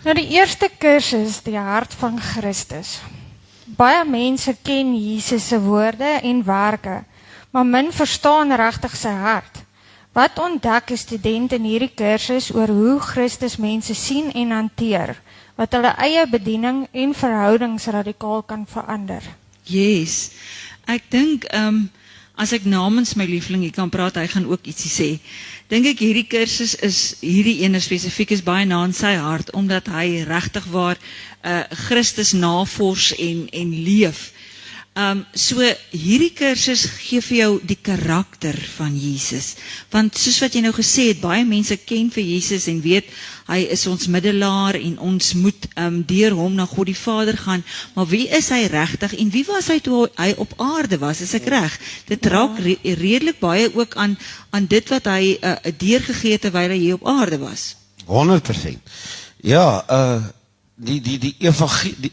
Nou die eerste kursus, die hart van Christus. Baie mense ken Jesus se woorde en werke, maar min verstaan regtig sy hart. Wat ontdek 'n student in hierdie kursus oor hoe Christus mense sien en hanteer, wat hulle eie bediening en verhoudings radikaal kan verander? Yes, ek dink, as ek namens my liefling hier kan praat, hy gaan ook ietsie sê. Dink ek hierdie kursus is, hierdie ene spesifiek is baie na in sy hart, omdat hy regtig waar Christus navors en leef. So hierdie kursus gee vir jou die karakter van Jesus. Want soos wat jy nou gesê het, baie mense ken vir Jesus en weet, hy is ons middelaar en ons moet deur hom na God die Vader gaan. Maar wie is hy regtig en wie was hy toe hy op aarde was? Is ek reg? Dit raak redelik baie ook aan dit wat hy deurgegee het terwyl hy hier op aarde was. 100%. Ja, die evangelie,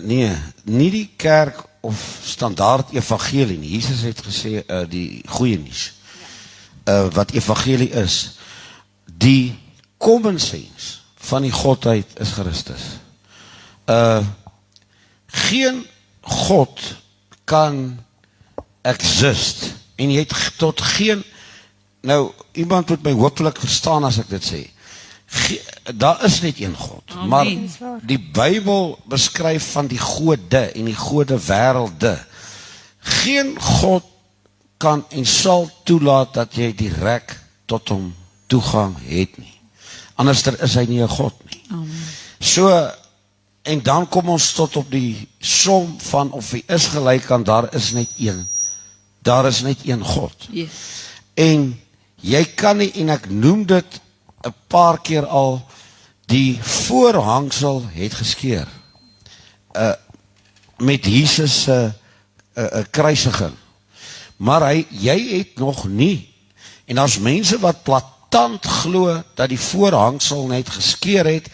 nee, nie die kerk of standaard evangelie nie. Jesus het gesê, die goeie nuus, wat evangelie is, die common sense van die godheid is Christus. Geen God kan exist, en jy het tot geen, nou, iemand moet my hopelik verstaan as ek dit sê, daar is net een God, Amen. Maar die Bybel beskryf van die gode en die gode wêrelde. Geen God kan en sal toelaat dat jy direk tot hom toegang het nie. Anderster is hy nie 'n God nie. Amen. So, en dan kom ons tot op die som van of hy is gelyk aan daar is net een God. Yes. En jy kan nie, en ek noem dit 'n paar keer al, die voorhangsel het geskeur met Jesus se kruisiging. Maar jy het nog nie, en as mense wat platant glo dat die voorhangsel net geskeur het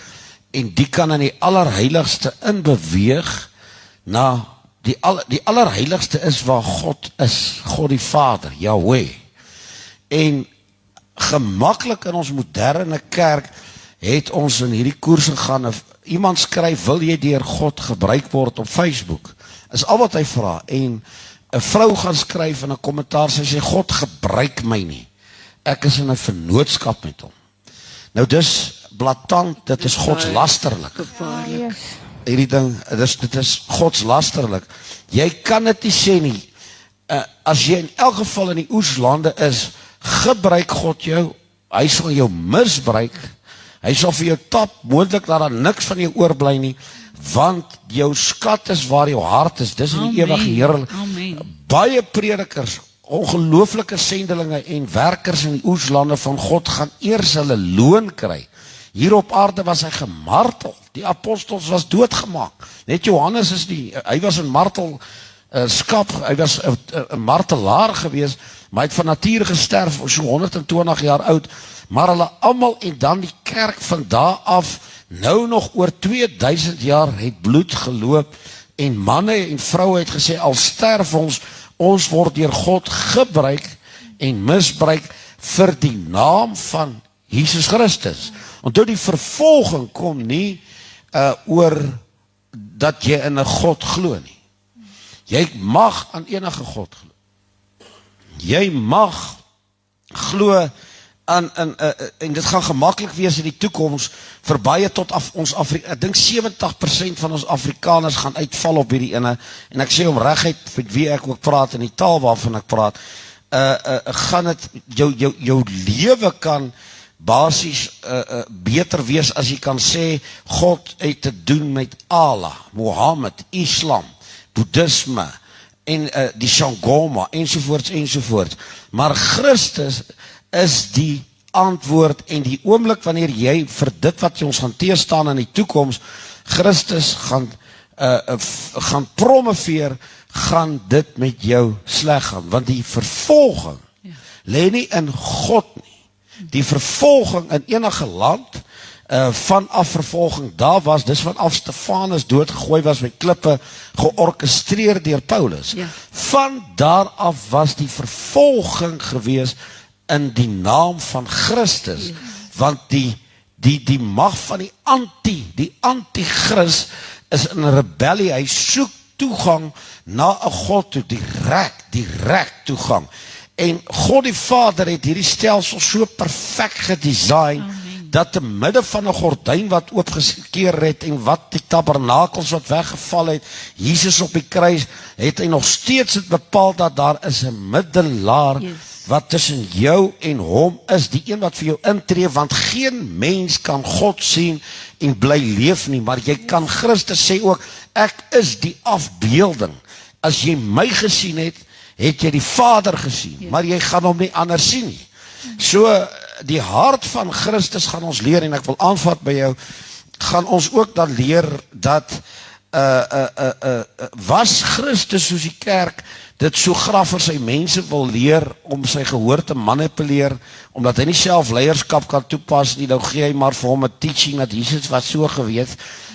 en die kan in die allerheiligste inbeweeg na die allerheiligste is waar God is, God die Vader, Yahweh. En gemaklik in ons moderne kerk het ons in hierdie koers gegaan, of iemand skryf, wil jy deur God gebruik word op Facebook? Is al wat hy vra, en 'n vrou gaan skryf in 'n kommentaar, sy sê, God gebruik my nie, ek is in 'n vennootskap met hom. Nou dis blaatant, dit is godslasterlik. Gevaarlik. Hierdie ding, dit is godslasterlik. Jy kan dit nie sê nie, as jy in elk geval in die oeslande is, gebruik God jou, hy sal jou misbruik, hy sal vir jou tap, moontlik dat daar niks van jou oorbly nie, want jou skat is waar jou hart is, dis in die ewige Here. Baie predikers, ongelooflike sendelinge en werkers in die oeslande van God gaan eers hulle loon kry. Hier op aarde was hy gemartel, die apostels was doodgemaak, net Johannes hy was 'n martelskap, hy was 'n martelaar gewees, maar hy het van nature gesterf, so 120 jaar oud, maar hulle almal, en dan die kerk van daar af, nou nog oor 2000 jaar het bloed geloop, en manne en vroue het gesê, al sterf ons word deur God gebruik en misbruik vir die naam van Jesus Christus. Want toe die vervolging kom nie oor dat jy in 'n God glo nie. Jy mag aan enige God glo. Jy mag glo en dit gaan gemaklik wees in die toekoms vir baie tot ons ek dink 70% van ons Afrikaners gaan uitval op hierdie ene, en ek sê om reguit met wie ek ook praat in die taal waarvan ek praat, gaan dit jou lewe kan basies beter wees as jy kan sê God het te doen met Allah, Mohammed, Islam, Boeddhisme en die Shangoma ensovoorts. Maar Christus is die antwoord, en die oomblik wanneer jy vir dit wat jy ons gaan teestaan in die toekoms, Christus gaan promoveer, gaan dit met jou sleg gaan, want die vervolging lê nie in God nie. Die vervolging in enige land, vanaf vervolging daar was, dis vanaf Stefanus doodgegooi was met klippe, georkestreer deur Paulus. Van daar af was die vervolging gewees in die naam van Christus, want die mag van die anti-Christ is in rebellie, hy soek toegang na 'n God toe, direk toegang. En God die Vader het hierdie stelsel so perfek gedesign, dat te midde van 'n gordyn wat oopgeskeer het en wat die tabernakels wat weggeval het, Jesus op die kruis, het hy nog steeds het bepaal dat daar is 'n middelaar wat tussen jou en hom is, die een wat vir jou intree, want geen mens kan God sien en bly leef nie, maar jy kan Christus sê ook, ek is die afbeelding. As jy my gesien het, het jy die Vader gesien, maar jy gaan hom nie anders sien nie. So, die hart van Christus gaan ons leer, en ek wil aanvat by jou, gaan ons ook dan leer dat was Christus soos die kerk dit so graag vir sy mense wil leer om sy gehoor te manipuleer, omdat hy nie self leierskap kan toepas nie, nou gee hy maar vir hom 'n teaching dat Jesus was so geweet.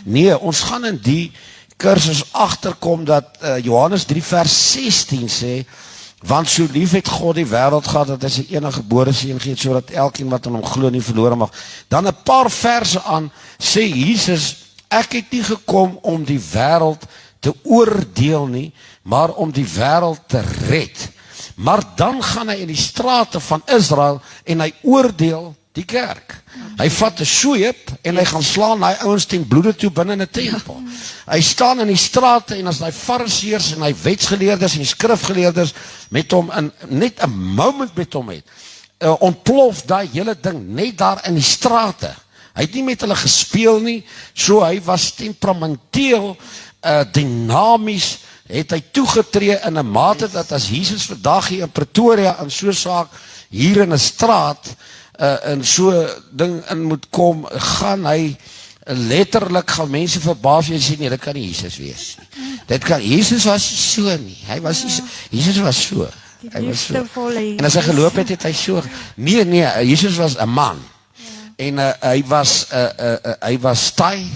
Nee, ons gaan in die kursus agterkom dat Johannes 3 vers 16 sê, want so lief het God die wêreld gehad dat hy sy enige gebore seun gee, sodat elkeen wat aan hom glo nie verlore mag. Dan 'n paar verse aan sê Jesus, ek het nie gekom om die wêreld te oordeel nie, maar om die wêreld te red. Maar dan gaan hy in die strate van Israel en hy oordeel die kerk. Hy vat 'n sweep en hy gaan slaan daai ouens ten bloede toe binne in 'n tempel. Hy staan in die strate en as daai fariseërs en hy wetsgeleerdes en die skrifgeleerdes met hom in net 'n moment met hom het, ontplof daai hele ding net daar in die strate. Hy het nie met hulle gespeel nie, so hy was temperamenteel, dinamies, het hy toegetree in 'n mate dat as Jesus vandag hier in Pretoria in so 'n saak hier in 'n straat in so ding in moet kom, gaan hy letterlik gaan mense verbaas en sê nee, dit kan nie Jesus wees nie. Dit kan, Jesus was so nie. Hy was nie so, Jesus was so. Hy was so. En as hy geloop het, het hy so. Nee, Jesus was 'n man. En hy was taai.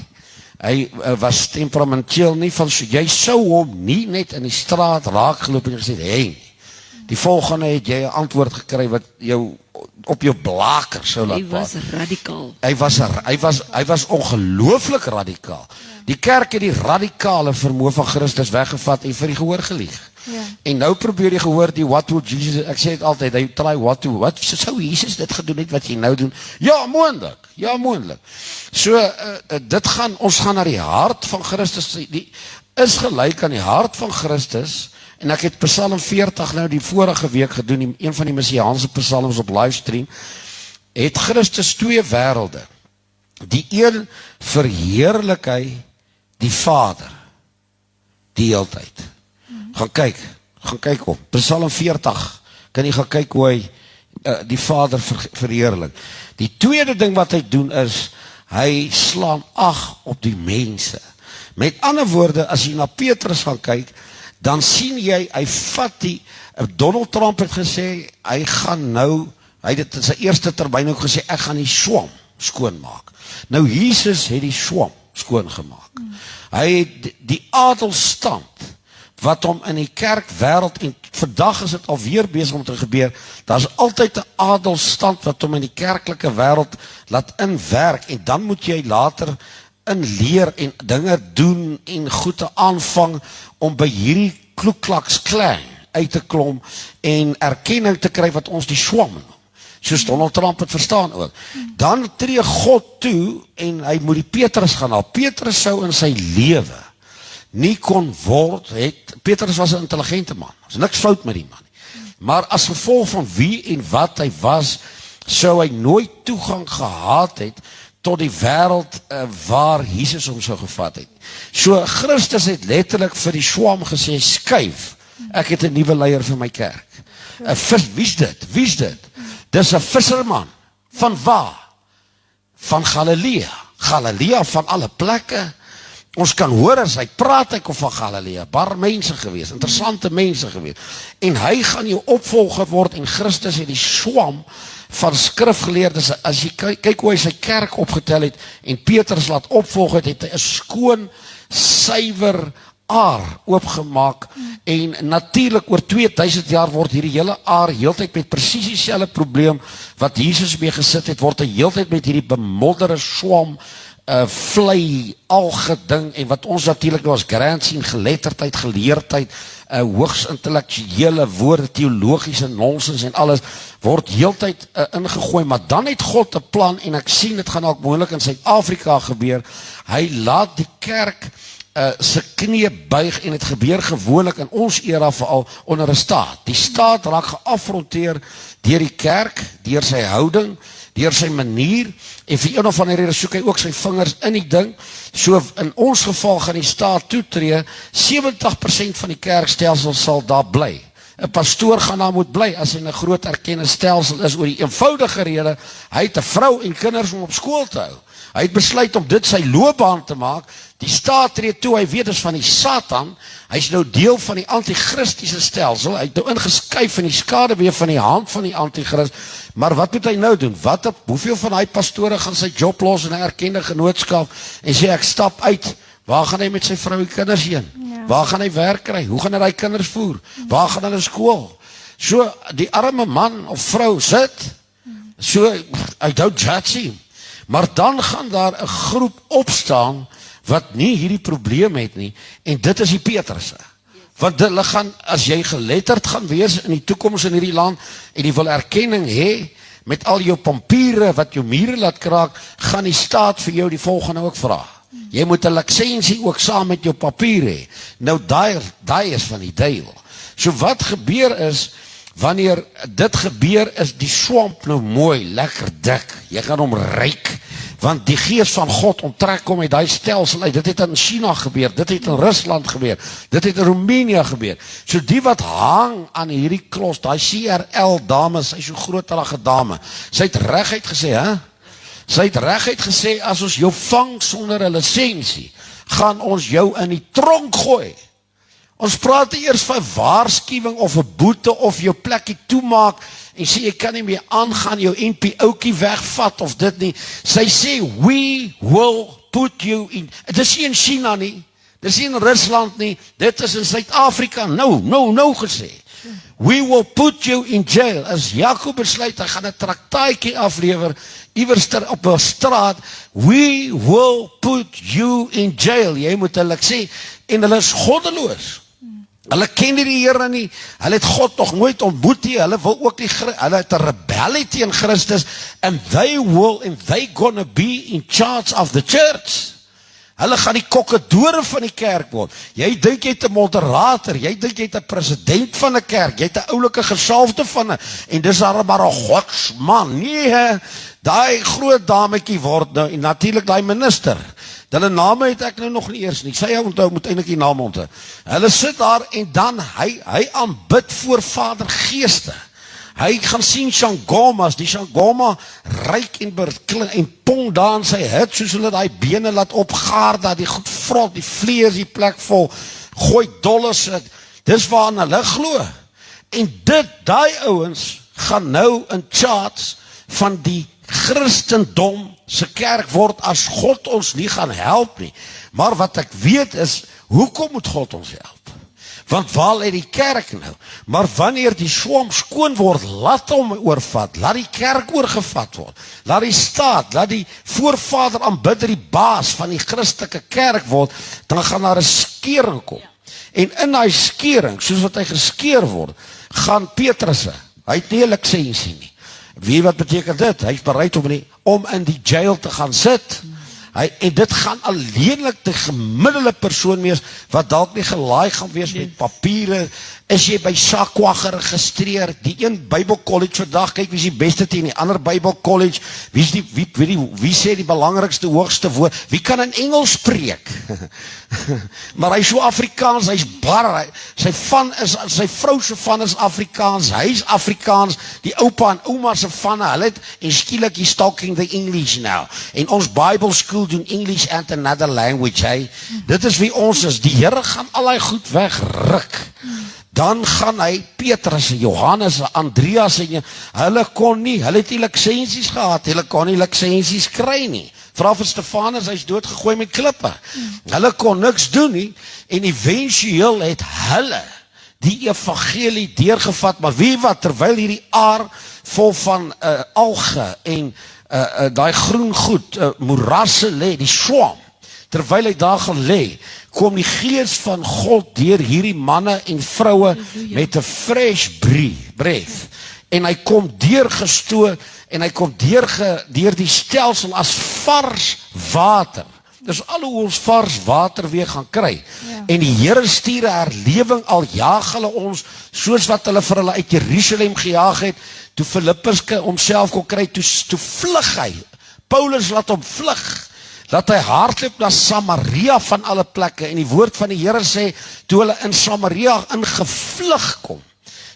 Hy was temperamenteel nie van so, jy sou hom nie net in die straat raak geloop en gesê, hey, die volgende het jy 'n antwoord gekry wat jou op jou blaker sou laat was radikaal. Hy was ongelooflik radikaal. Die kerk het die radikale vermoë van Christus weggevat en vir die gehoor gelieg. Ja. En nou probeer jy gehoor die what would Jesus, ek sê dit altyd, hy try what sou Jesus dit gedoen het wat jy nou doen? Ja, moontlik. So, ons gaan na die hart van Christus, die is gelyk aan die hart van Christus, en ek het Psalm 40 nou die vorige week gedoen, een van die messiaanse psalms op livestream, het Christus twee wêrelde. Die een verheerlik hy die Vader, die heeltyd. Gaan kyk op, Psalm 40, kan jy gaan kyk hoe hy die Vader verheerlik. Die tweede ding wat hy doen is, hy slaan ag op die mense. Met ander woorde, as jy na Petrus gaan kyk, dan sien jy, hy vat Donald Trump het gesê, hy gaan nou, hy het in sy eerste termyn ook gesê, ek gaan die swam skoonmaak. Nou Jesus het die swam skoongemaak. Hy het die adelstand, wat hom in die kerkwêreld, en vandag is dit alweer besig om te gebeur, daar is altyd 'n adelstand wat hom in die kerklike wêreld laat inwerk, en dan moet jy later inleer en dinge doen en goede aanvang om by hierdie Ku-Klux Klan uit te klom en erkenning te kry wat ons die swam noem. Soos Donald Trump het verstaan ook. Dan tree God toe en hy moet die Petrus gaan haal. Petrus sou in sy lewe nie kon word, Petrus was 'n intelligente man. Er is niks fout met die man nie. Maar as gevolg van wie en wat hy was, sou hy nooit toegang gehad het tot die wêreld waar Jesus hom sou gevat het. So Christus het letterlik vir die swam gesê, skuif, ek het 'n nuwe leier vir my kerk. Wie's dit? Dis 'n visserman. Van waar? Van Galilea. Galilea van alle plekke. Ons kan hoor as hy praat, hy kom van Galilea. Bar mense gewees, interessante mense gewees. En hy gaan jou opvolger word, en Christus het die swam van skrifgeleerdes, as jy kyk hoe hy sy kerk opgetel het, en Petrus laat opvolg het, het hy 'n skoon, suiwer, aar oopgemaak en natuurlik oor 2000 jaar word hierdie hele aar heeltyd met presies dieselfde probleem wat Jesus mee gesit het, word heeltyd met hierdie bemodderde swam, vlei, algeding, en wat ons natuurlik nou as grand sien, geletterdheid, geleerdheid, hoogs intellektuele woorde, teologiese nonsens en alles, word heeltyd ingegooi, maar dan het God 'n plan, en ek sien, dit gaan ook moontlik in Suid-Afrika gebeur, hy laat die kerk se knie buig, en het gebeur gewoonlik in ons era veral onder 'n staat. Die staat raak geafronteer deur die kerk, deur sy houding, deur sy manier, en vir een of ander rede soek hy ook sy vingers in die ding. So in ons geval gaan die staat toetree, 70% van die kerkstelsel sal daar bly. 'n Pastoor gaan daar moet bly as hy 'n groot erkende stelsel is, oor die eenvoudige rede, hy het 'n vrou en kinders om op skool te hou. Hy het besluit om dit sy loopbaan te maak. Die staat tree toe, hy weet is van die Satan, hy is nou deel van die antichristiese stelsel, hy het nou ingeskuif in die skaduwee van die hand van die antichrist, maar wat moet hy nou doen? Hoeveel van hy pastore gaan sy job los in 'n erkende genootskap, en sê ek stap uit, waar gaan hy met sy vrou en kinders heen? Ja. Waar gaan hy werk kry? Hoe gaan hy kinders voer? Waar gaan hulle skool? So, die arme man of vrou sit, so, I don't judge him, maar dan gaan daar 'n groep opstaan, wat nie hierdie probleem het nie, en dit is die Petrusse. Want hulle gaan, as jy geletterd gaan wees in die toekoms in hierdie land, en jy wil erkenning hê, met al jou pampiere, wat jou mure laat kraak, gaan die staat vir jou die volgende ook vra. Jy moet 'n lisensie ook saam met jou papier hê. Nou, daai is van die duiwel. So wat gebeur is, wanneer dit gebeur, is die swamp nou mooi, lekker dik, jy gaan hom ryk, want die gees van God onttrek hom uit die stelsel uit. Dit het in China gebeur, dit het in Rusland gebeur, dit het in Roemenië gebeur. So die wat hang aan hierdie klos, die CRL dame, sy is so groterige dame, sy het reguit gesê, sy het reguit gesê, as ons jou vang sonder 'n lisensie, gaan ons jou in die tronk gooi. Ons praat eers van waarskuwing of 'n boete of jou plekkie toemaak en sê jy kan nie meer aangaan, jou NPO'tjie wegvat of dit nie. Sy sê we will put you in. Dit is nie in China nie. Dit is nie in Rusland nie. Dit is in Suid-Afrika. Nou gesê. We will put you in jail. As Jakob besluit hy gaan 'n traktaatjie aflewer iewers op 'n straat, we will put you in jail. Jy moet hulle sê, en hulle is goddeloos. Hulle ken nie die Here nie, hulle het God nog nooit ontmoet nie, hulle wil ook nie, hulle het 'n rebellie teen Christus, and they gonna be in charge of the church. Hulle gaan die kokkadore van die kerk word. Jy dink jy het 'n moderator, jy dink jy het 'n president van 'n kerk, jy het 'n oulike gesalfde van 'n, en dis maar 'n godsman. Nee, daai groot dametjie word nou, en natuurlik daai minister. Hulle name het ek nou nog nie eers nie. Sy onthou, moet eintlik die name onthou. Hulle sit daar en dan hy aanbid voor Vader Geeste. Hy gaan sien Shangomas, die Shangoma ryk en pong daar in sy hut, soos hulle daai bene laat opgaar, dat die goed vrot, die vlees die plek vol, gooi dollars, dis waarna hulle glo. En daai ouens gaan nou in charge van die Christendom se kerk word, as God ons nie gaan help nie. Maar wat ek weet is, hoekom moet God ons help? Want waar lê die kerk nou? Maar wanneer die swam skoon word, laat hom oorvat, laat die kerk oorgevat word, laat die staat, laat die voorvader aanbidder die baas van die Christelike kerk word, dan gaan daar 'n skering kom. En in daai skering, soos wat hy geskeer word, gaan Petrusse, hy het nie 'n lisensie nie. Wie wat beteken dit? Hy is bereid om in die jail te gaan sit. En dit gaan alleenlik die gemiddelde persoon wees, wat dalk nie gelaai gaan wees met papiere. Is jy by SAQA geregistreer? Die een Bybelkollege vandag, kyk wie is die beste teen die ander Bybelkollege, wie sê die belangrikste, hoogste woord, wie kan in Engels spreek? Maar hy is so Afrikaans, hy is bar, sy vrou se van is Afrikaans, hy is Afrikaans, die oupa en ouma se van, hulle het, en skielik he's talking the English now, en ons Bible school doen English and another language, dit is wie ons is, die Here gaan al die goed wegruk. Dan gaan hy Petrus, Johannes, Andreas, hulle het nie lisensies gehad, hulle kon nie lisensies kry nie. Vra vir Stefanus, hy's doodgegooi met klippe. Hulle kon niks doen nie, en éventueel het hulle die evangelie deurgevat, maar wie wat, terwyl hierdie aar vol van alge en daai groen goed, moerasse lê, die swam, terwyl hy daar gaan lê, kom die gees van God deur hierdie manne en vroue met 'n fresh breath, en hy kom deurgestoot, en hy kom deur die stelsel as vars water. Dis al hoe ons vars water weer gaan kry. En die Here stuur 'n herlewing, al jaag hulle ons, soos wat hulle vir hulle uit Jerusalem gejaag het, toe Filippus homself kon kry, toe vlug hy. Paulus laat hom vlug, laat hy hardloop na Samaria van alle plekke, en die woord van die Here sê, toe hulle in Samaria ingevlug kom,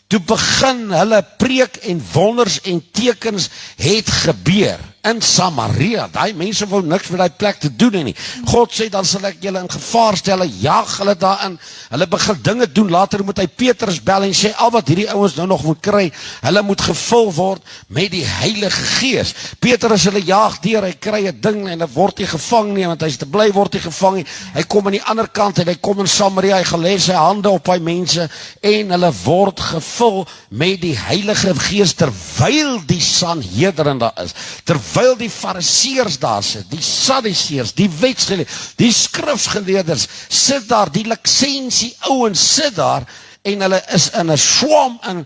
toe begin hulle preek en wonders en tekens het gebeur in Samaria. Daai mense wou niks met daai plek te doen nie. God sê, dan sal ek julle in gevaar stel, jaag hulle daarin. Hulle begin dinge doen. Later moet hy Petrus bel en sê, al wat hierdie ouens nou nog moet kry, hulle moet gevul word met die Heilige Gees. Petrus hulle jaag deur, hy kry 'n ding en hy word nie gevang nie, want hy's te bly word hy gevang nie. Hy kom aan die ander kant en hy kom in Samaria, hy gelê sy hande op hy mense en hulle word gevul met die Heilige Gees terwyl die Sanhedrin daar is. Terwyl die Fariseërs daar sit, die Sadduseërs, die wetsgeleerdes, die skrifgeleerders sit daar, die lisensie ouens sit daar, en hulle is in 'n swam en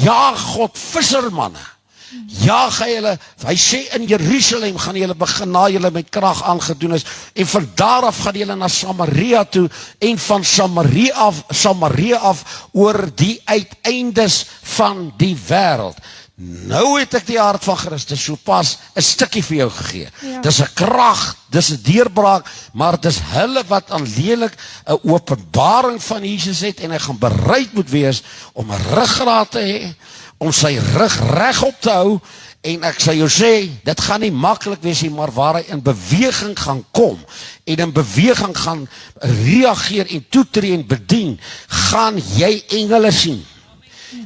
jaag God vissermanne. Jaag hy sê in Jerusalem gaan julle begin na julle met krag aangedoen is, en van daar af gaan julle na Samaria toe, en van Samaria af oor die uiteindes van die wêreld. Nou het ek die hart van Christus so pas 'n stukkie vir jou gegee. Dis 'n krag, dis 'n deurbraak, maar dis hulle wat aanleerlik 'n openbaring van Jesus het, en hy gaan bereid moet wees om 'n ruggraat te hê, om sy rug regop te hou, en ek sal jou sê, dit gaan nie maklik wees nie, maar waar hy in beweging gaan kom, en in beweging gaan reageer en toetree en bedien, gaan jy engele sien.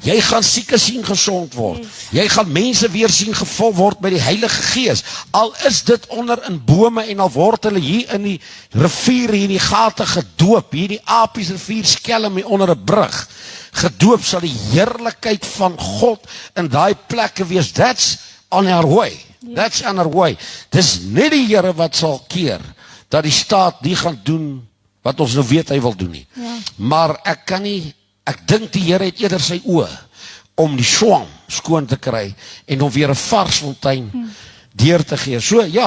Jy gaan siekes sien gesond word. Jy gaan mense weer sien gevul word met die Heilige Gees. Al is dit onder in bome, en al word hulle hier in die rivier, hier in die gate gedoop, hier die Apies rivier skelm hier onder 'n brug gedoop, sal die heerlikheid van God in daai plekke wees. That's on our way. That's on our way. Dis nie die Here wat sal keer dat die staat nie gaan doen wat ons nou weet hy wil doen nie. Maar ek dink die Here het eerder sy oë om die swam skoon te kry en om weer 'n vars fontein deur te gee. So ja,